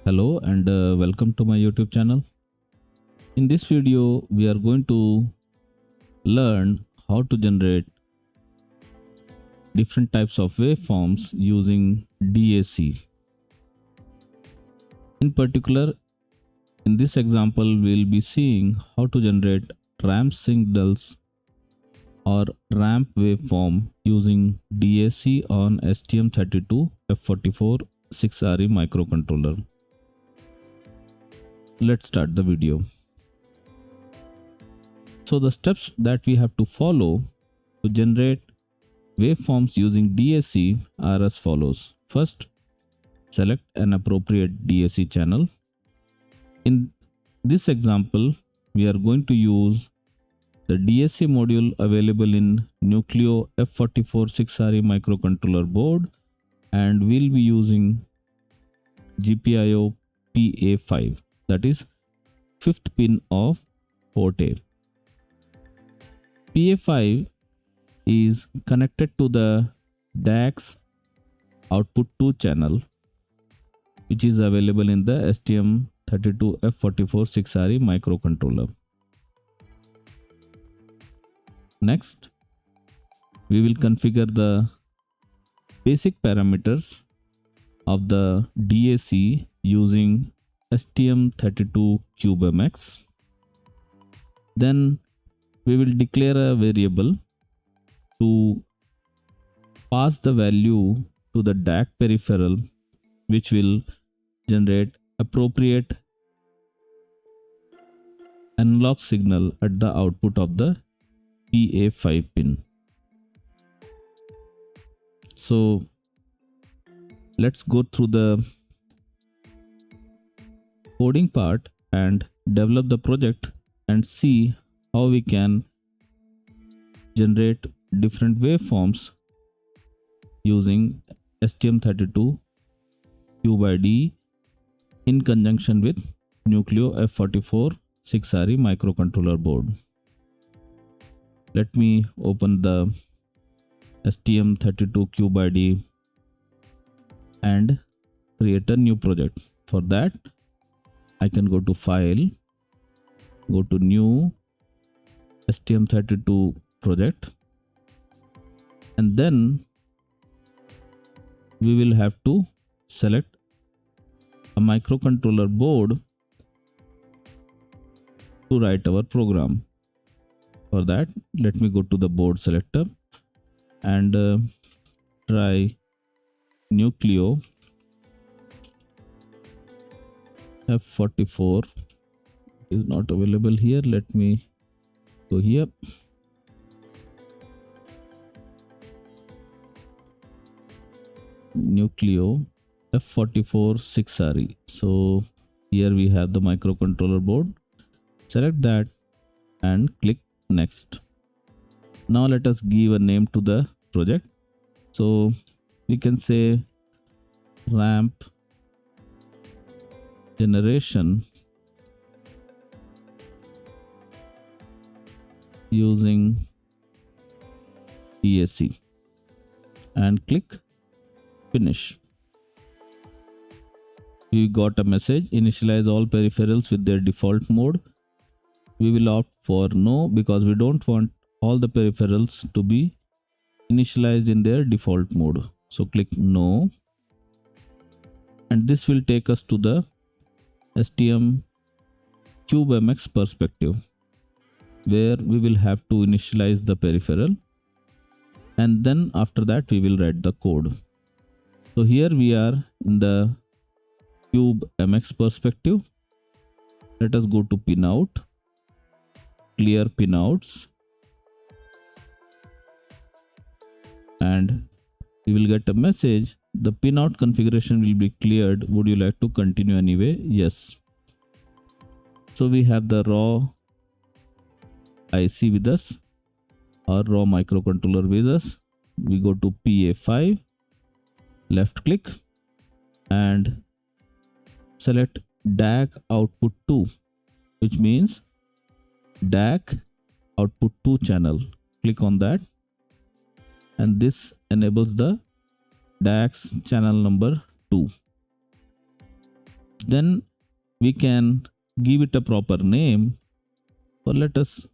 Hello and welcome to my YouTube channel. In this video, we are going to learn how to generate different types of waveforms using DAC. In particular, in this example, we will be seeing how to generate ramp signals or ramp waveform using DAC on STM32F44 6RE microcontroller. Let's start the video. So the steps that we have to follow to generate waveforms using DAC are as follows. First, select an appropriate DAC channel. In this example, we are going to use the DAC module available in Nucleo F44 6RE microcontroller board, and we'll be using GPIO PA5, that is 5th pin of port A. PA5 is connected to the DACs output 2 channel, which is available in the STM32F44 6RE microcontroller. Next, we will configure the basic parameters of the DAC using STM32CubeMX. Then we will declare a variable to pass the value to the DAC peripheral, which will generate appropriate analog signal at the output of the PA5 pin. So let's go through the coding part and develop the project and see how we can generate different waveforms using STM32CubeIDE in conjunction with Nucleo F44 6RE microcontroller board. Let me open the STM32CubeIDE and create a new project. For that, I can go to File, go to New STM32 project, and then we will have to select a microcontroller board to write our program. For that, let me go to the board selector and try Nucleo F44. It is not available here. Let me go here. Nucleo F44 6RE. So here we have the microcontroller board. Select that and click Next. Now let us give a name to the project. So we can say ramp generation using DAC and click Finish. We got a message: initialize all peripherals with their default mode. We will opt for no because we don't want all the peripherals to be initialized in their default mode. So click no, and this will take us to the STM-CubeMX perspective, where we will have to initialize the peripheral, and then after that we will write the code. So here we are in the CubeMX perspective. Let us go to pinout, clear pinouts, and we will get a message: the pinout configuration will be cleared. Would you like to continue anyway? Yes. So we have the raw IC with us, or raw microcontroller with us. We go to PA5, left click, and select DAC output 2, which means DAC output 2 channel. Click on that, and this enables the DACs channel number 2. Then we can give it a proper name. So let us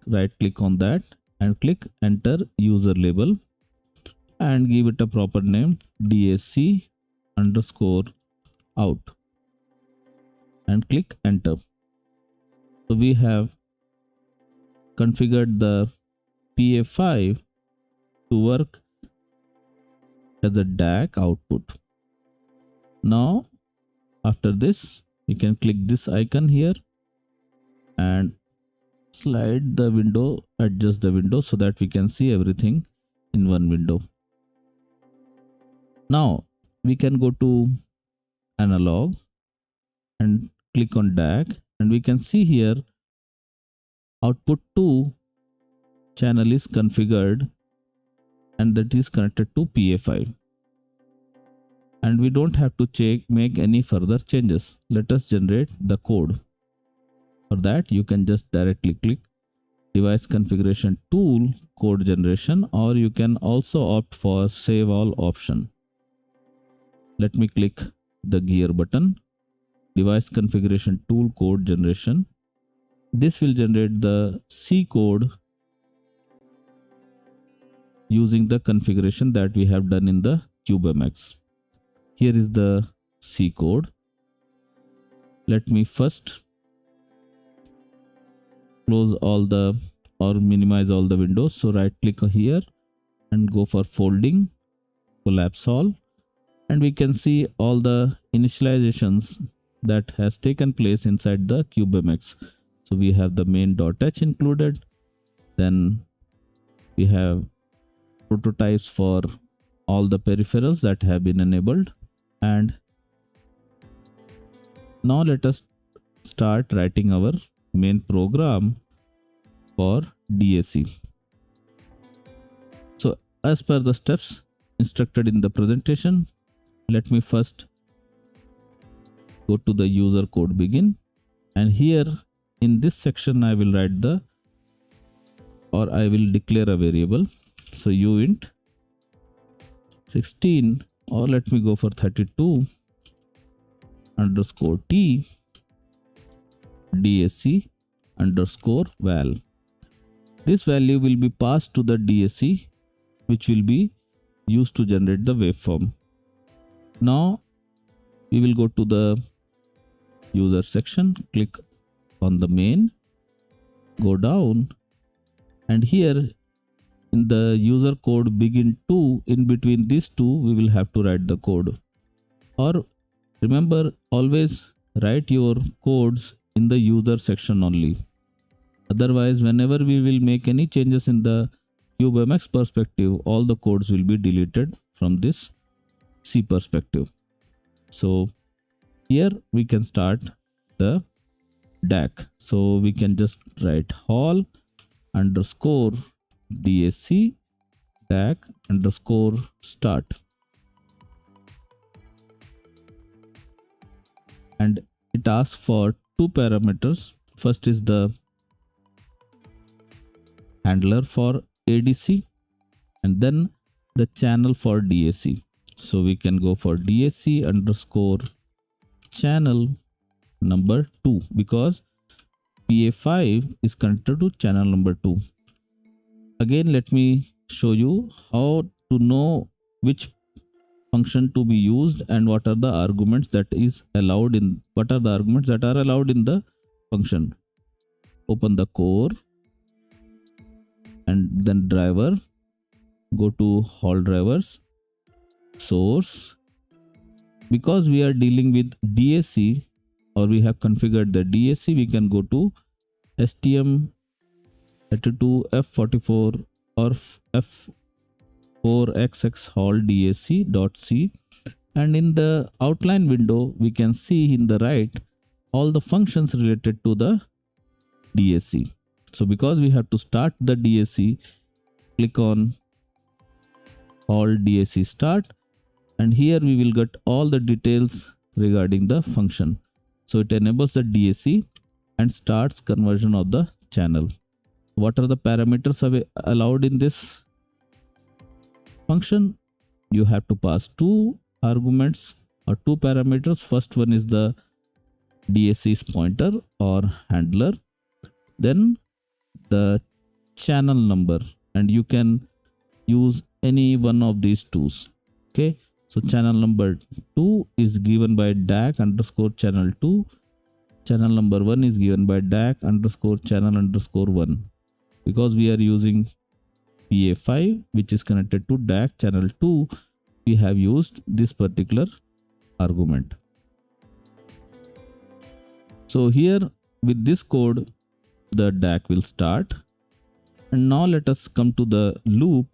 right click on that and click enter user label and give it a proper name DAC underscore out and click enter. So we have configured the PA5 to work as a DAC output. Now after this we can click this icon here and slide the window, adjust the window so that we can see everything in one window. Now we can go to analog and click on DAC and we can see here output 2 channel is configured and that is connected to PA5 and we don't have to make any further changes. Let us generate the code. For that you can just directly click device configuration tool code generation, or you can also opt for save all option. Let me click the gear button, device configuration tool code generation. This will generate the C code using the configuration that we have done in the CubeMX. Here is the C code. Let me first close all the or minimize all the windows. So right click here and go for folding, collapse all, and we can see all the initializations that has taken place inside the CubeMX. So we have the main.h included, then we have prototypes for all the peripherals that have been enabled, and now let us start writing our main program for DAC. So as per the steps instructed in the presentation, let me first go to the user code begin, and here in this section I will write I will declare a variable. So uint 16, or let me go for 32 underscore t DAC underscore val. This value will be passed to the DAC, which will be used to generate the waveform. Now we will go to the user section, click on the main, go down, and here in the user code begin 2, in between these two we will have to write the code. Or remember, always write your codes in the user section only. Otherwise, whenever we will make any changes in the CubeMX perspective, all the codes will be deleted from this C perspective. So here we can start the DAC. So we can just write hall underscore DAC DAC underscore start, and it asks for two parameters. First is the handler for ADC and then the channel for DAC. So we can go for DAC underscore channel number 2 because PA5 is connected to channel number 2. Again, let me show you how to know which function to be used and what are the arguments that are allowed in the function. Open the core and then driver, go to hall drivers, source. Because we are dealing with DAC or we have configured the DAC, we can go to STM32F44 or F4XX hall DAC.c, and in the outline window we can see in the right all the functions related to the DAC. So because we have to start the DAC, click on all DAC start, and here we will get all the details regarding the function. So it enables the DAC and starts conversion of the channel. What are the parameters allowed in this function? You have to pass two arguments or two parameters. First one is the DAC's pointer or handler, then the channel number, and you can use any one of these twos. Okay, so channel number 2 is given by DAC underscore channel 2. Channel number 1 is given by DAC underscore channel underscore 1. Because we are using PA5 which is connected to DAC channel 2, we have used this particular argument. So here with this code the DAC will start, and now let us come to the loop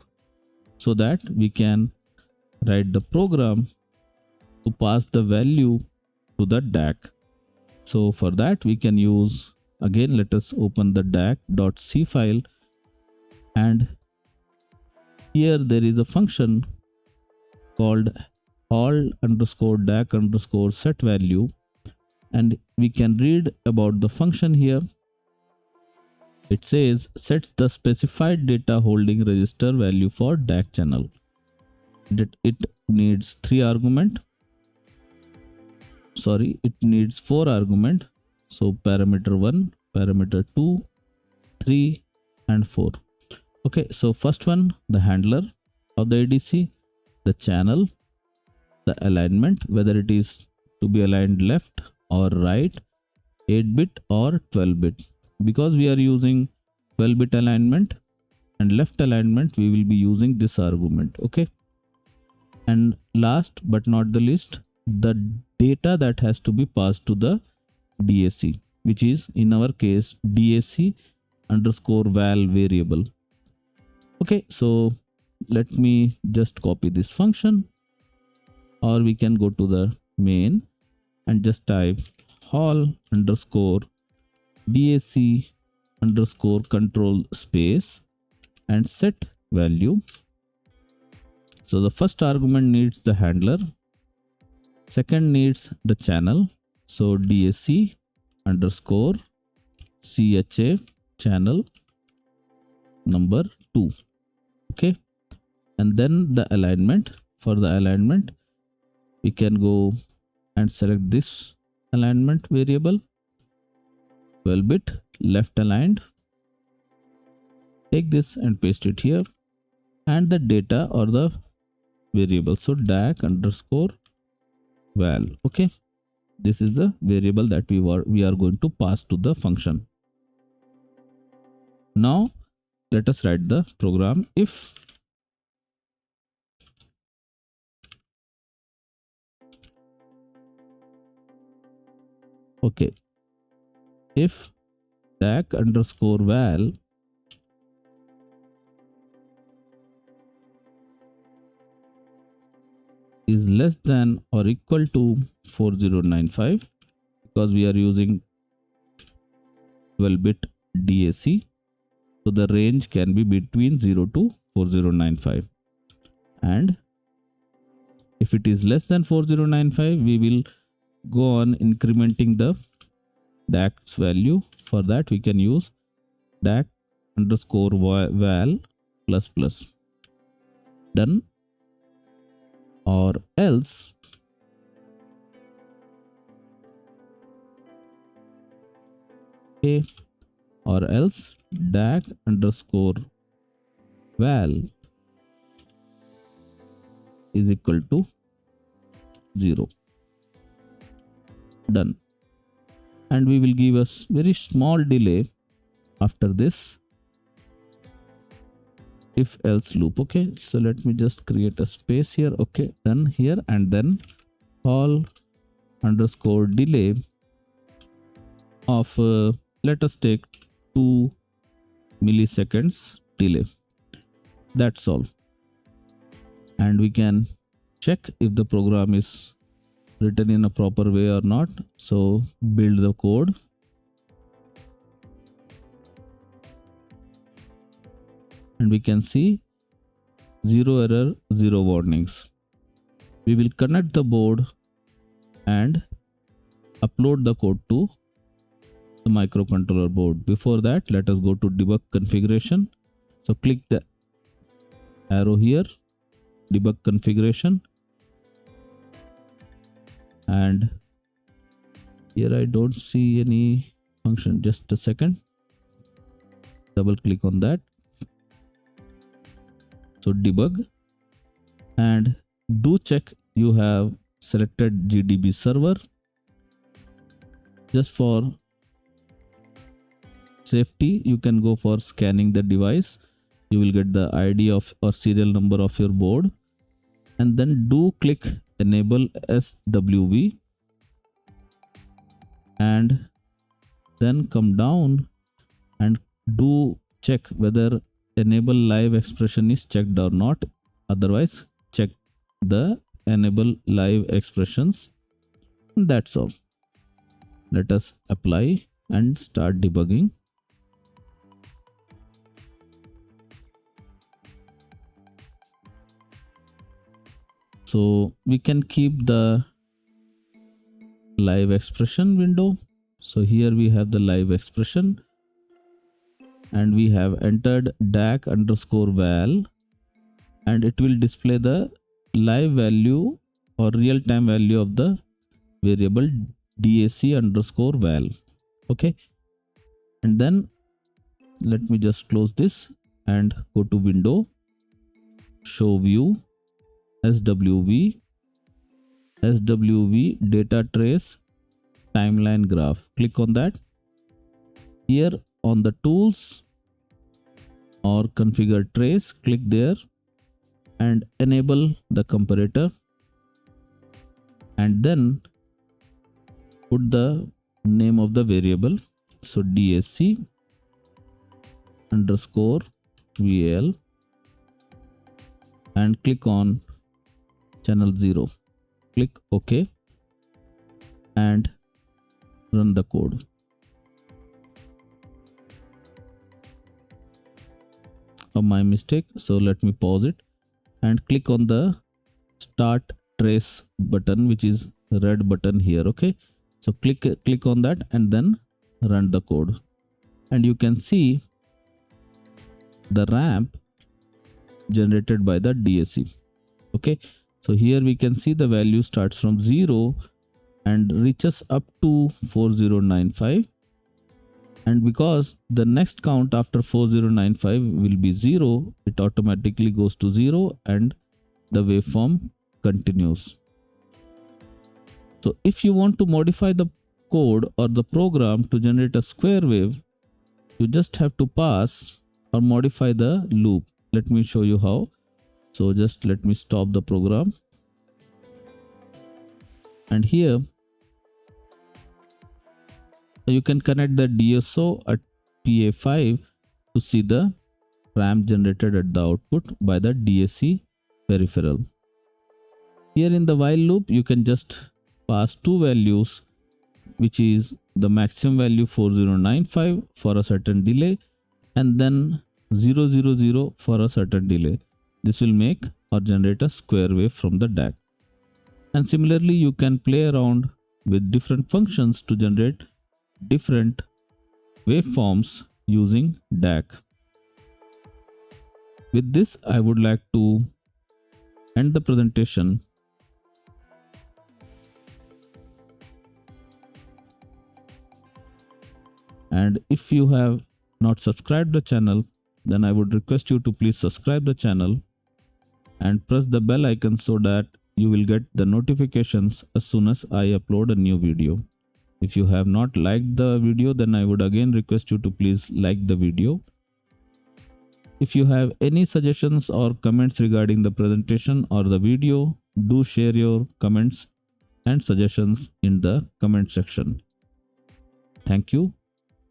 so that we can write the program to pass the value to the DAC. So for that we can use, again let us open the DAC.c file, and here there is a function called all underscore DAC underscore set value, and we can read about the function here. It says sets the specified data holding register value for DAC channel. It needs 3 argument. Sorry, it needs 4 argument. So parameter 1, parameter 2, 3 and 4. Okay, so first one, the handler of the ADC, the channel, the alignment, whether it is to be aligned left or right, 8-bit or 12-bit. Because we are using 12-bit alignment and left alignment, we will be using this argument. Okay, and last but not the least, the data that has to be passed to the DAC, which is in our case DAC underscore val variable. Okay, so let me just copy this function, or we can go to the main and just type all underscore DAC underscore control space and set value. So the first argument needs the handler, second needs the channel, so DAC underscore CHA channel number 2. Okay, and then the alignment. For the alignment we can go and select this alignment variable, 12-bit left aligned. Take this and paste it here, and the data or the variable, so DAC underscore val. Okay, this is the variable that we are going to pass to the function. Now let us write the program. If DAC underscore val is less than or equal to 4095, because we are using 12-bit DAC, so the range can be between 0 to 4095, and if it is less than 4095 we will go on incrementing the DAC's value. For that we can use DAC underscore val plus plus. Done. Or else DAC underscore val is equal to 0. Done. And we will give us very small delay after this if else loop. Okay, so let me just create a space here. Okay, then here, and then all underscore delay of let us take 2 milliseconds delay. That's all, and we can check if the program is written in a proper way or not. So build the code, and we can see 0 error, 0 warnings. We will connect the board and upload the code to the microcontroller board. Before that, let us go to debug configuration. So click the arrow here, debug configuration, and Here I don't see any function. Just a second. Double click on that. So debug, and do check you have selected GDB server. Just for safety, you can go for scanning the device. You will get the ID of or serial number of your board, and then do click enable SWV, and then come down and do check whether enable live expression is checked or not. Otherwise, check the enable live expressions. That's all. Let us apply and start debugging. So we can keep the live expression window. So here we have the live expression, and we have entered DAC underscore val, and it will display the live value or real time value of the variable DAC underscore val. Okay, and then let me just close this and go to window, show view, SWV, data trace, timeline graph. Click on that. Here on the tools or configure trace, click there and enable the comparator, and then put the name of the variable. So DAC underscore VAL, and click on channel 0. Click OK and run the code. My mistake. So let me pause it and click on the start trace button, which is red button here. Okay, so click on that and then run the code, and you can see the ramp generated by the DAC. Okay, so here we can see the value starts from 0 and reaches up to 4095, and because the next count after 4095 will be 0, it automatically goes to 0 and the waveform continues. So if you want to modify the code or the program to generate a square wave, you just have to pass or modify the loop. Let me show you how. So just let me stop the program, and here you can connect the DSO at PA5 to see the ramp generated at the output by the DAC peripheral. Here in the while loop, you can just pass two values, which is the maximum value 4095 for a certain delay and then 000 for a certain delay. This will make or generate a square wave from the DAC. And similarly, you can play around with different functions to generate different waveforms using DAC. With this, I would like to end the presentation. And if you have not subscribed the channel, then I would request you to please subscribe the channel and press the bell icon so that you will get the notifications as soon as I upload a new video. If you have not liked the video, then I would again request you to please like the video. If you have any suggestions or comments regarding the presentation or the video, do share your comments and suggestions in the comment section. Thank you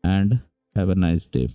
and have a nice day.